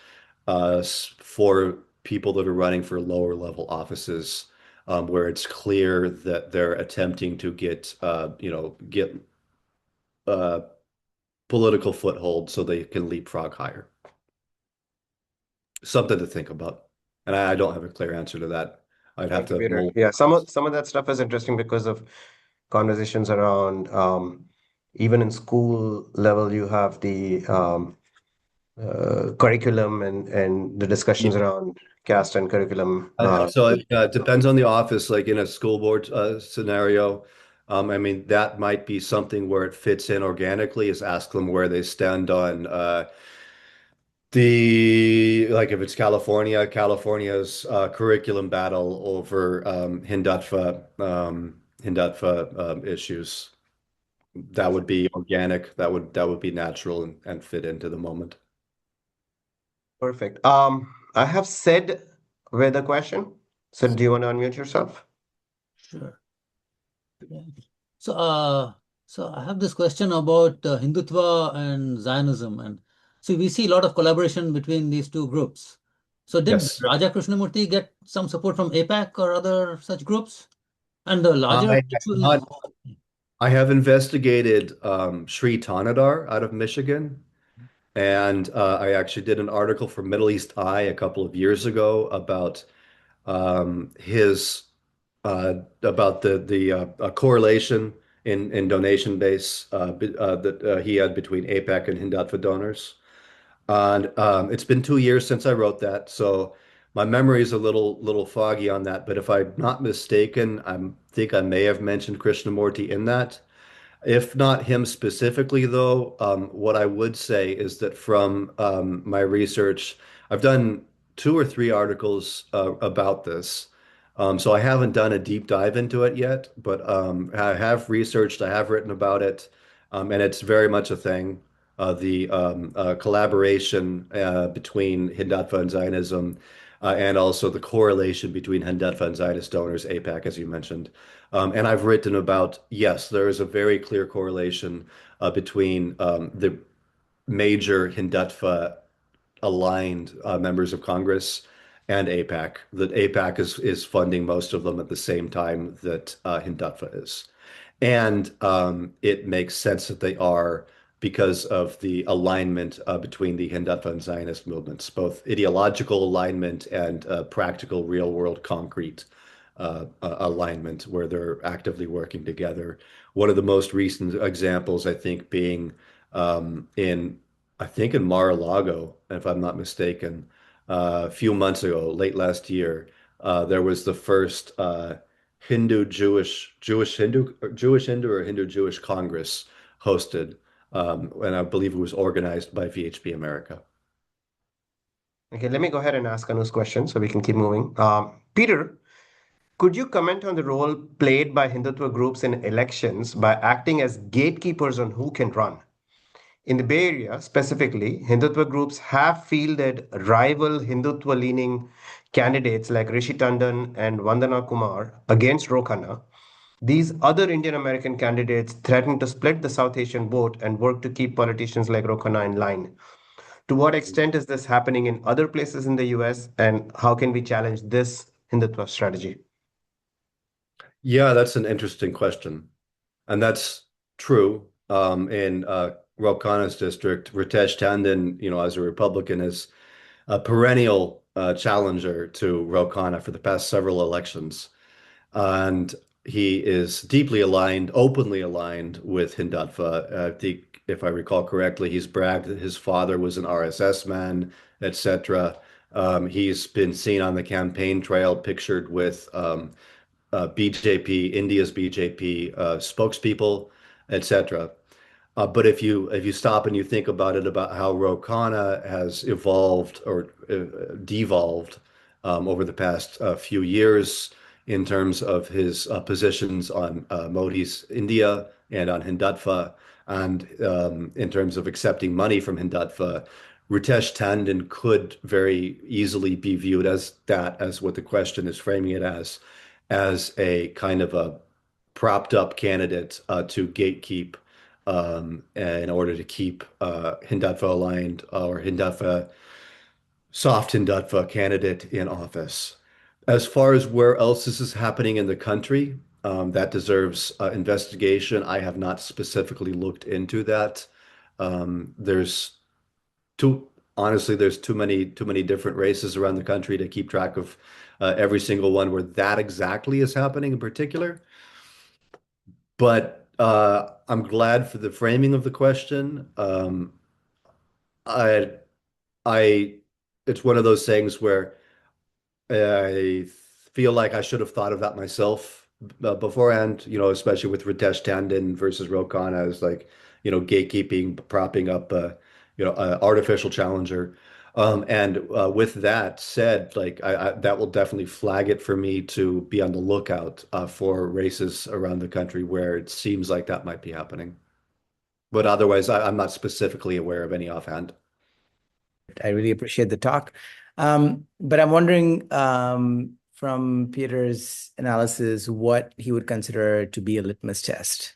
for people that are running for lower level offices, where it's clear that they're attempting to get political foothold so they can leapfrog higher. Something to think about, and I don't have a clear answer to that. I'd have to Peter. Yeah, some of that stuff is interesting because of conversations around even in school level, you have the curriculum and the discussions around caste and curriculum. So it depends on the office. Like in a school board scenario, I mean, that might be something where it fits in organically, is ask them where they stand on like if it's California's curriculum battle over Hindutva issues. That would be organic. That would be natural and fit into the moment. Perfect. I have said with a question. So do you want to unmute yourself? Sure. Yeah. So I have this question about Hindutva and Zionism, and so we see a lot of collaboration between these two groups. So did Yes. Raja Krishnamoorthi get some support from AIPAC or other such groups? And the larger I have investigated Sri Tanadar out of Michigan, and I actually did an article for Middle East Eye a couple of years ago about his about the correlation in donation base that he had between AIPAC and Hindutva donors. And it's been 2 years since I wrote that, so my memory is a little foggy on that. But if I'm not mistaken, I think I may have mentioned Krishnamoothi in that. If not him specifically, though, what I would say is that from my research, I've done 2 or 3 articles about this. So I haven't done a deep dive into it yet, but I have researched, I have written about it, and it's very much a thing. The collaboration between Hindutva and Zionism, and also the correlation between Hindutva and Zionist donors, AIPAC, as you mentioned. And I've written about, yes, there is a very clear correlation between the major Hindutva aligned members of Congress and AIPAC, that AIPAC is funding most of them at the same time that Hindutva is. And it makes sense that they are because of the alignment between the Hindutva and Zionist movements, both ideological alignment and practical, real-world, concrete alignment, where they're actively working together. One of the most recent examples, I think, being in Mar-a-Lago, if I'm not mistaken, a few months ago, late last year, there was the first Hindu-Jewish or Hindu-Jewish Congress hosted, and I believe it was organized by VHP America. Okay, let me go ahead and ask Anu's question so we can keep moving. Peter, could you comment on the role played by Hindutva groups in elections by acting as gatekeepers on who can run? In the Bay Area specifically, Hindutva groups have fielded rival Hindutva-leaning candidates like Rishi Tandon and Vandana Kumar against Ro Khanna. These other Indian American candidates threaten to split the South Asian vote and work to keep politicians like Ro Khanna in line. To what extent is this happening in other places in the US, and how can we challenge this Hindutva strategy? Yeah, that's an interesting question. And that's true. In Ro Khanna's district, Ritesh Tandon, as a Republican, is a perennial challenger to Ro Khanna for the past several elections. And he is deeply aligned, openly aligned with Hindutva. I think, if I recall correctly, he's bragged that his father was an RSS man, etc. He's been seen on the campaign trail, pictured with BJP, India's BJP spokespeople, etc. But if you stop and you think about it, about how Ro Khanna has evolved or devolved over the past few years in terms of his positions on Modi's India and on Hindutva, and in terms of accepting money from Hindutva, Ritesh Tandon could very easily be viewed as that, as what the question is framing it as a kind of a propped up candidate to gatekeep in order to keep Hindutva aligned or Hindutva, soft Hindutva candidate in office. As far as where else this is happening in the country, that deserves investigation. I have not specifically looked into that. There's honestly, there's too many different races around the country to keep track of every single one where that exactly is happening in particular. But I'm glad for the framing of the question. I, it's one of those things where I feel like I should have thought of that myself beforehand, especially with Ritesh Tandon versus Ro Khanna as like, gatekeeping, propping up, an artificial challenger. And with that said, like that will definitely flag it for me to be on the lookout for races around the country where it seems like that might be happening. But otherwise, I'm not specifically aware of any offhand. I really appreciate the talk. But I'm wondering from Peter's analysis, what he would consider to be a litmus test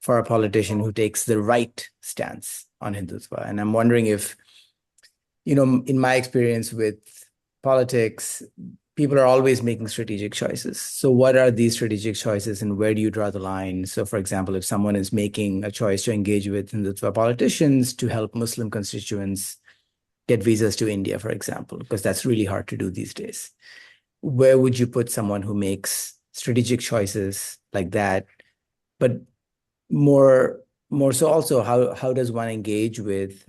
for a politician who takes the right stance on Hindutva. And I'm wondering if, in my experience with politics, people are always making strategic choices. So what are these strategic choices and where do you draw the line? So for example, if someone is making a choice to engage with Hindutva politicians to help Muslim constituents get visas to India, for example, because that's really hard to do these days, where would you put someone who makes strategic choices like that? But more so also, how does one engage with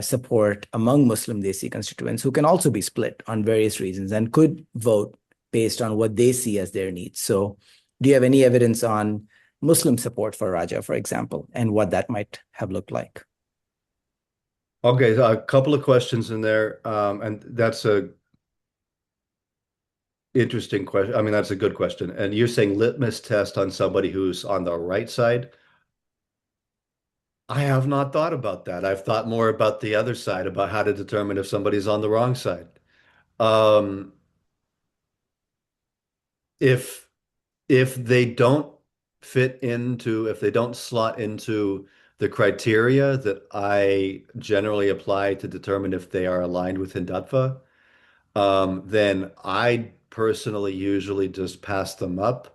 support among Muslim Desi constituents who can also be split on various reasons and could vote based on what they see as their needs? So do you have any evidence on Muslim support for Raja, for example, and what that might have looked like? Okay, a couple of questions in there, and that's a interesting question. I mean, that's a good question. And you're saying litmus test on somebody who's on the right side? I have not thought about that. I've thought more about the other side, about how to determine if somebody's on the wrong side. Um, if they don't if they don't slot into the criteria that I generally apply to determine if they are aligned with Hindutva, then I personally usually just pass them up.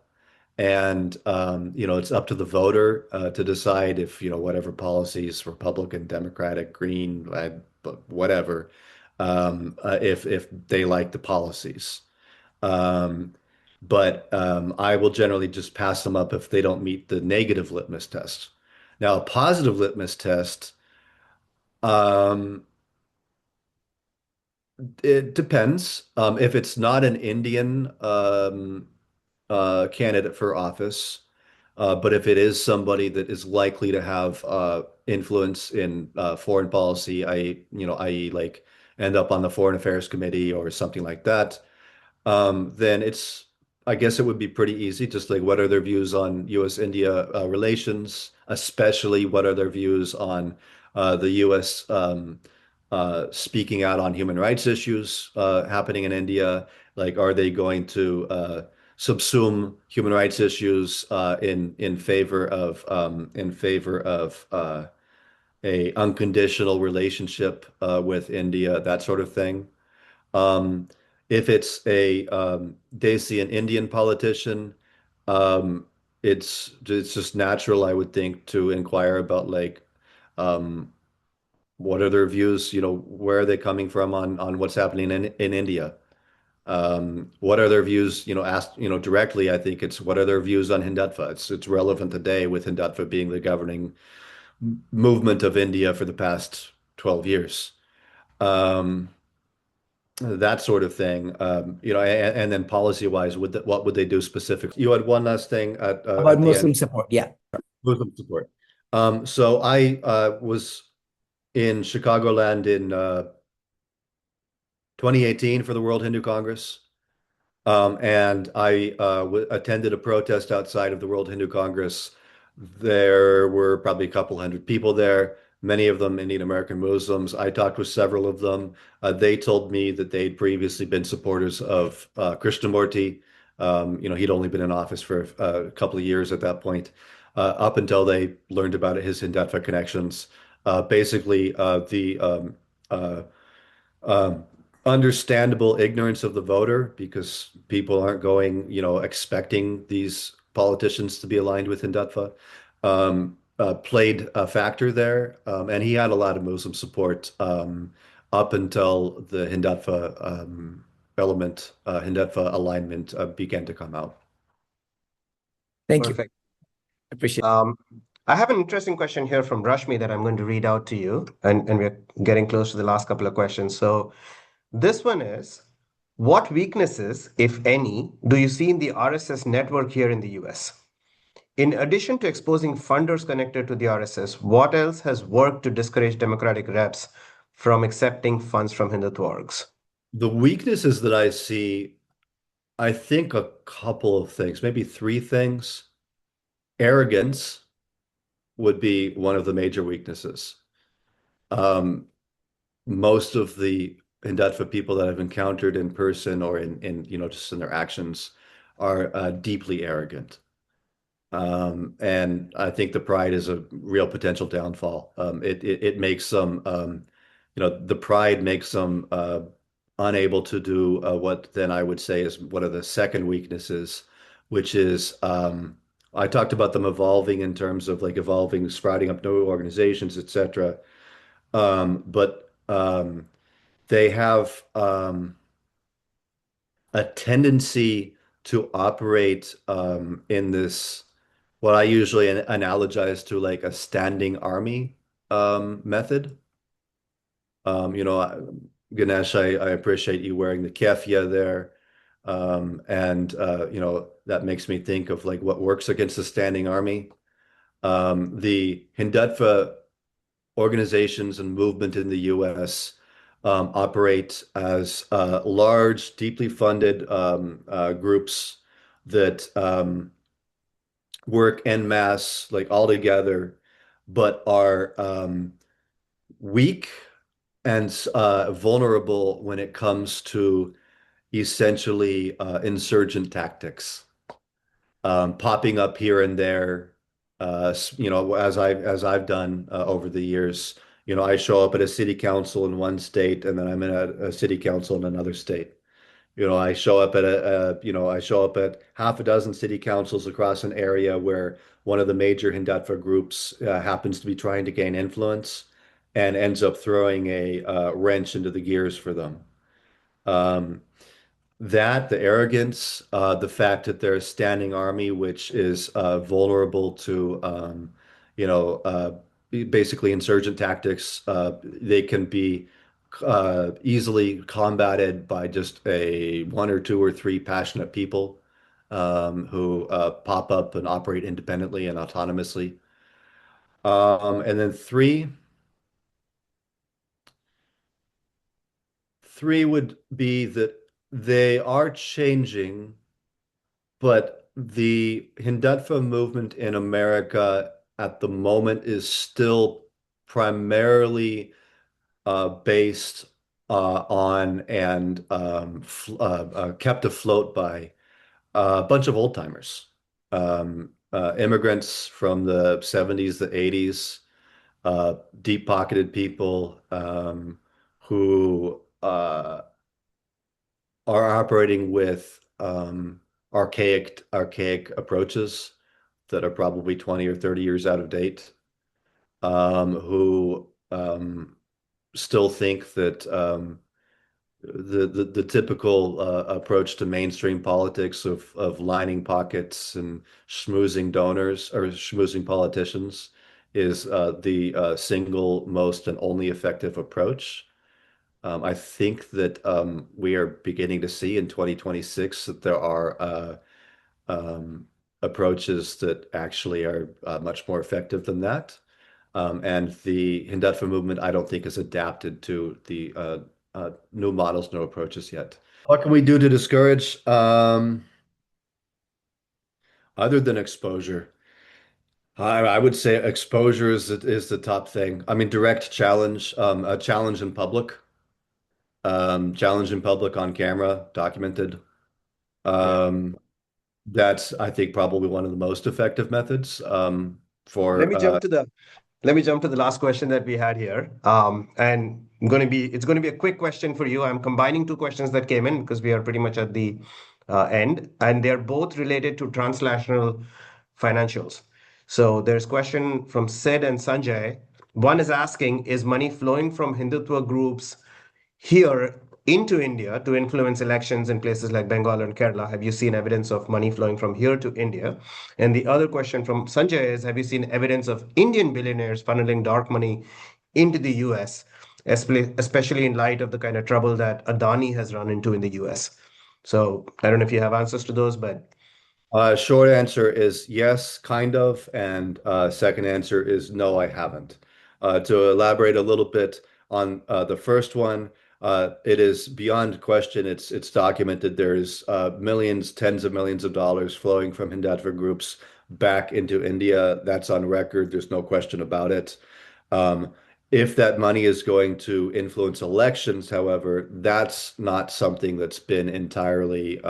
And, it's up to the voter to decide if, whatever policies, Republican, Democratic, Green, whatever, if they like the policies. But I will generally just pass them up if they don't meet the negative litmus test. Now, a positive litmus test, it depends. If it's not an Indian candidate for office, but if it is somebody that is likely to have influence in foreign policy, i.e., like end up on the Foreign Affairs Committee or something like that, then I guess it would be pretty easy. Just like, what are their views on U.S.-India relations, especially what are their views on the U.S. Speaking out on human rights issues happening in India? Like, are they going to subsume human rights issues in favor of a unconditional relationship with India, that sort of thing? Um, if it's a they see an Indian politician, um, it's just natural, I would think, to inquire about like um, what are their views, where are they coming from on what's happening in India? What are their views, asked, directly, I think it's what are their views on Hindutva? It's relevant today with Hindutva being the governing movement of India for the past 12 years. Um, that sort of thing, and then policy-wise, what would they do specifically? You had one last thing About at the end, Muslim support. Yeah. Muslim support. So I was in Chicagoland in 2018 for the World Hindu Congress. And I attended a protest outside of the World Hindu Congress. There were probably a couple hundred people there, many of them Indian American Muslims. I talked with several of them. They told me that they'd previously been supporters of Krishnamoothi. He'd only been in office for a couple of years at that point, up until they learned about his Hindutva connections. Basically, the um, understandable ignorance of the voter because people aren't going, expecting these politicians to be aligned with Hindutva, played a factor there. And he had a lot of Muslim support up until the Hindutva Hindutva alignment began to come out. Thank you. Perfect. Appreciate it. I have an interesting question here from Rashmi that I'm going to read out to you, and we're getting close to the last couple of questions. So this one is, what weaknesses, if any, do you see in the RSS network here in the US? In addition to exposing funders connected to the RSS, what else has worked to discourage Democratic reps from accepting funds from Hindutva orgs? The weaknesses that I see, I think a couple of things, maybe three things. Arrogance would be one of the major weaknesses. Most of the Hindutva people that I've encountered in person or in just in their actions are deeply arrogant. And I think the pride is a real potential downfall. It makes them, the pride makes them unable to do what then I would say is one of the second weaknesses, which is I talked about them evolving in terms of like evolving, sprouting up new organizations, etc. But they have a tendency to operate in this, what I usually analogize to like a standing army method. Ganesh, I appreciate you wearing the keffiyeh there. And that makes me think of like what works against the standing army. The Hindutva organizations and movement in the US operate as large, deeply funded groups that work en masse, like all together, but are weak and vulnerable when it comes to essentially insurgent tactics, popping up here and there. As I've done over the years. I show up at a city council in one state, and then I'm in a city council in another state. I show up at I show up at half a dozen city councils across an area where one of the major Hindutva groups happens to be trying to gain influence and ends up throwing a wrench into the gears for them. The arrogance, the fact that they're a standing army, which is vulnerable to, basically insurgent tactics. They can be easily combated by just one or two or three passionate people who pop up and operate independently and autonomously. And then three would be that they are changing, but the Hindutva movement in America at the moment is still primarily based on and kept afloat by a bunch of old timers, immigrants from the 70s, the 80s, deep-pocketed people who are operating with archaic approaches that are probably 20 or 30 years out of date, who still think that the typical approach to mainstream politics of lining pockets and schmoozing donors or schmoozing politicians is the single most and only effective approach. I think that we are beginning to see in 2026 that there are approaches that actually are much more effective than that. And the Hindutva movement, I don't think, is adapted to the new models, new approaches yet. What can we do to discourage? Other than exposure, I would say exposure is the top thing. I mean, direct challenge, a challenge in public, on camera, documented. That's, I think, probably one of the most effective methods for. Let me jump to the last question that we had here. And it's going to be a quick question for you. I'm combining two questions that came in because we are pretty much at the end, and they're both related to transnational financials. So there's a question from Sid and Sanjay. One is asking, is money flowing from Hindutva groups here into India to influence elections in places like Bengal and Kerala? Have you seen evidence of money flowing from here to India? And the other question from Sanjay is, have you seen evidence of Indian billionaires funneling dark money into the US, especially in light of the kind of trouble that Adani has run into in the US? So I don't know if you have answers to those, but short answer is yes, kind of, and second answer is no, I haven't. To elaborate a little bit on the first one, it is beyond question. It's documented. There's millions, tens of millions of dollars flowing from Hindutva groups back into India. That's on record. There's no question about it. If that money is going to influence elections, however, that's not something that's been entirely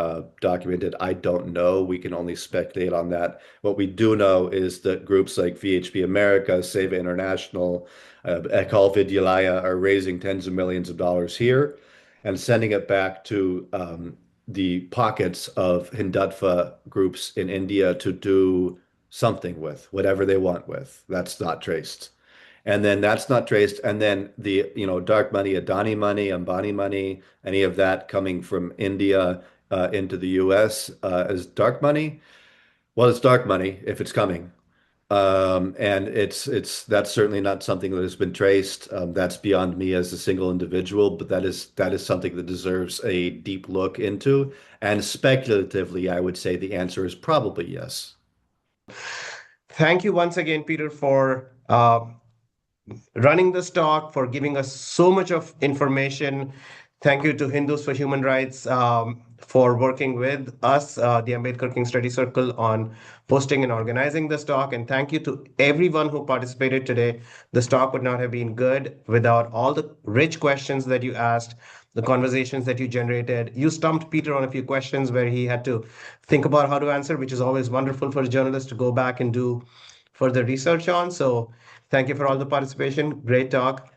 documented. I don't know. We can only speculate on that. What we do know is that groups like VHP America, Seva International, Ekal Vidyalaya are raising tens of millions of dollars here and sending it back to the pockets of Hindutva groups in India to do something with, whatever they want with. That's not traced. And then that's not traced. And then the, dark money, Adani money, Ambani money, any of that coming from India into the US as dark money. Well, it's dark money if it's coming. And that's certainly not something that has been traced. That's beyond me as a single individual, but that is something that deserves a deep look into. And speculatively, I would say the answer is probably yes. Thank you once again, Peter, for running this talk, for giving us so much of information. Thank you to Hindus for Human Rights for working with us, the Ambedkar King Study Circle, on posting and organizing this talk. And thank you to everyone who participated today. This talk would not have been good without all the rich questions that you asked, the conversations that you generated. You stumped Peter on a few questions where he had to think about how to answer, which is always wonderful for a journalist to go back and do further research on. So thank you for all the participation. Great talk.